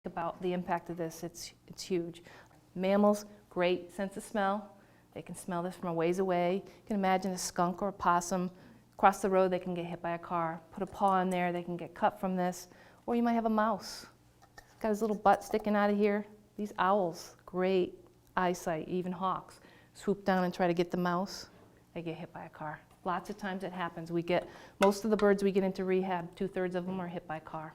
About the impact of this, it's huge. Mammals, great sense of smell. They can smell this from a ways away. You can imagine a skunk or a possum. Across the road, they can get hit by a car. Put a paw in there, they can get cut from this. Or you might have a mouse. It's got his little butt sticking out of here. These owls, great eyesight, even hawks. Swoop down and try to get the mouse. They get hit by a car. Lots of times it happens. Most of the birds we get into rehab, 2/3 of them are hit by a car.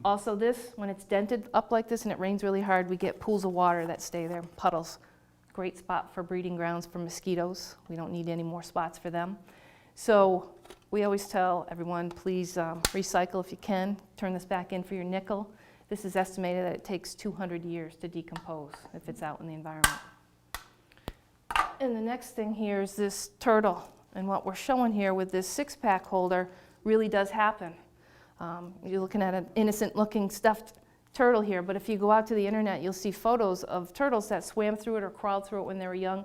Also this, when it's dented up like this and it rains really hard, we get pools of water that stay there, puddles. Great spot for breeding grounds for mosquitoes. We don't need any more spots for them. So we always tell everyone, please recycle if you can. Turn this back in for your nickel. This is estimated that it takes 200 years to decompose if it's out in the environment. And the next thing here is this turtle. And what we're showing here with this 6-pack holder really does happen. You're looking at an innocent looking stuffed turtle here, but if you go out to the internet, you'll see photos of turtles that swam through it or crawled through it when they were young.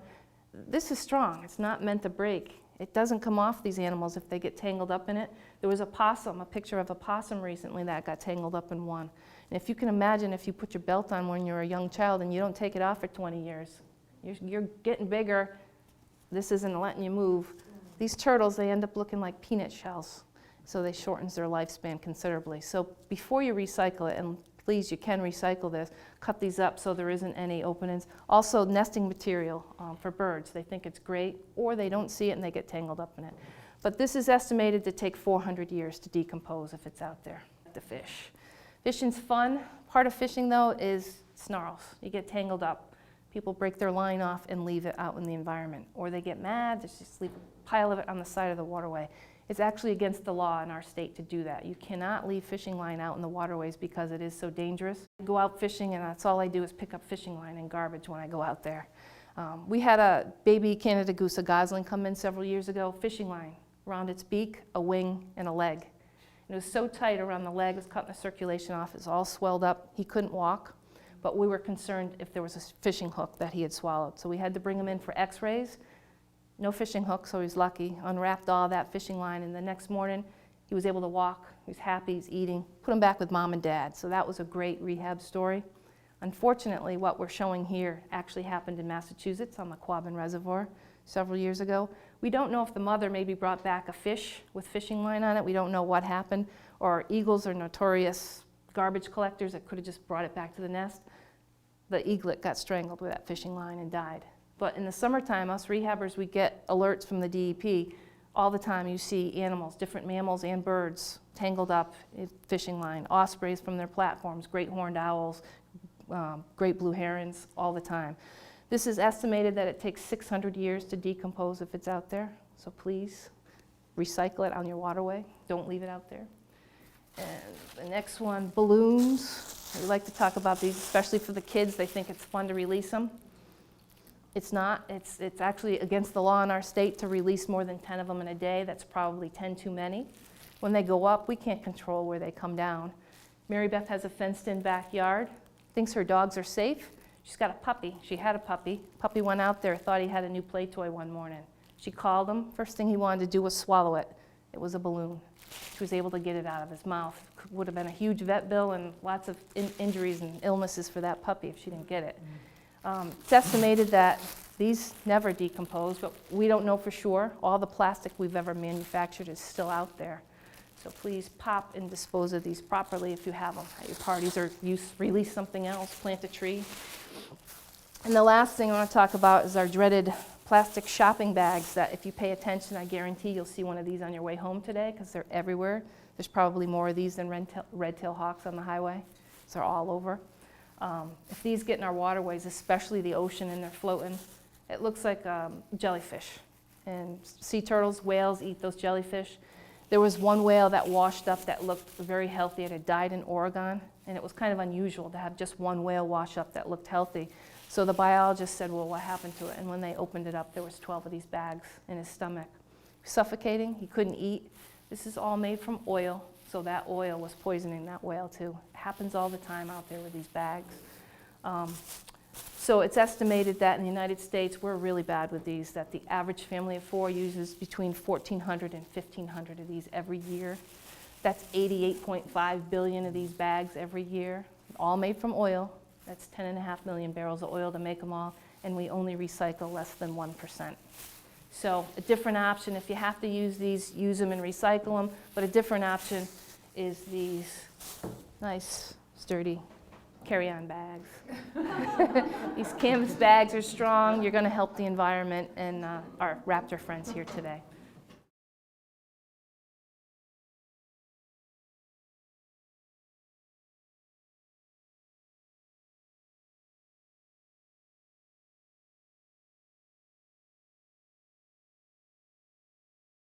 This is strong. It's not meant to break. It doesn't come off these animals if they get tangled up in it. There was a possum, a picture of a possum recently that got tangled up in one. And if you can imagine if you put your belt on when you're a young child and you don't take it off for 20 years, you're getting bigger. This isn't letting you move. These turtles, they end up looking like peanut shells. So they shortens their lifespan considerably. So before you recycle it, and please, you can recycle this, cut these up so there isn't any openings. Also, nesting material for birds. They think it's great, or they don't see it and they get tangled up in it. But this is estimated to take 400 years to decompose if it's out there. The fish. Fishing's fun. Part of fishing, though, is snarls. You get tangled up. People break their line off and leave it out in the environment. Or they get mad, they just leave a pile of it on the side of the waterway. It's actually against the law in our state to do that. You cannot leave fishing line out in the waterways because it is so dangerous. I go out fishing and that's all I do is pick up fishing line and garbage when I go out there. We had a baby Canada goose, a gosling, come in several years ago, fishing line around its beak, a wing, and a leg. And it was so tight around the leg, it was cutting the circulation off, it was all swelled up. He couldn't walk, but we were concerned if there was a fishing hook that he had swallowed. So we had to bring him in for x-rays. No fishing hook, so he's lucky. Unwrapped all that fishing line, and the next morning he was able to walk. He was happy, he's eating. Put him back with mom and dad. So that was a great rehab story. Unfortunately, what we're showing here actually happened in Massachusetts on the Quabbin Reservoir several years ago. We don't know if the mother maybe brought back a fish with fishing line on it. We don't know what happened. Or eagles are notorious garbage collectors that could have just brought it back to the nest. The eaglet got strangled with that fishing line and died. But in the summertime, us rehabbers, we get alerts from the DEP. All the time you see animals, different mammals and birds, tangled up in fishing line, ospreys from their platforms, great horned owls, great blue herons, all the time. This is estimated that it takes 600 years to decompose if it's out there. So please, recycle it on your waterway. Don't leave it out there. And the next one, balloons. We like to talk about these, especially for the kids. They think it's fun to release them. It's not. It's actually against the law in our state to release more than 10 of them in a day. That's probably 10 too many. When they go up, we can't control where they come down. Mary Beth has a fenced-in backyard, thinks her dogs are safe. She's got a puppy. She had a puppy. Puppy went out there, thought he had a new play toy one morning. She called him. First thing he wanted to do was swallow it. It was a balloon. She was able to get it out of his mouth. Would have been a huge vet bill and lots of injuries and illnesses for that puppy if she didn't get it. It's estimated that these never decompose, but we don't know for sure. All the plastic we've ever manufactured is still out there. So please pop and dispose of these properly if you have them at your parties, or release something else, plant a tree. And the last thing I want to talk about is our dreaded plastic shopping bags that if you pay attention, I guarantee you'll see one of these on your way home today because they're everywhere. There's probably more of these than red-tailed hawks on the highway. So they're all over. If these get in our waterways, especially the ocean, and they're floating, it looks like jellyfish. And sea turtles, whales eat those jellyfish. There was one whale that washed up that looked very healthy. It had died in Oregon, and it was kind of unusual to have just one whale wash up that looked healthy. So the biologist said, well, what happened to it? And when they opened it up, there was 12 of these bags in his stomach. Suffocating, he couldn't eat. This is all made from oil. So that oil was poisoning that whale too. It happens all the time out there with these bags. So it's estimated that in the United States, we're really bad with these, that the average family of 4 uses between 1,400 and 1,500 of these every year. That's 88.5 billion of these bags every year. all made from oil. That's 10.5 million barrels of oil to make them all, and we only recycle less than 1%. So a different option, if you have to use these, use them and recycle them, but a different option is these nice, sturdy carry-on bags. These canvas bags are strong. You're going to help the environment and our Raptor friends here today.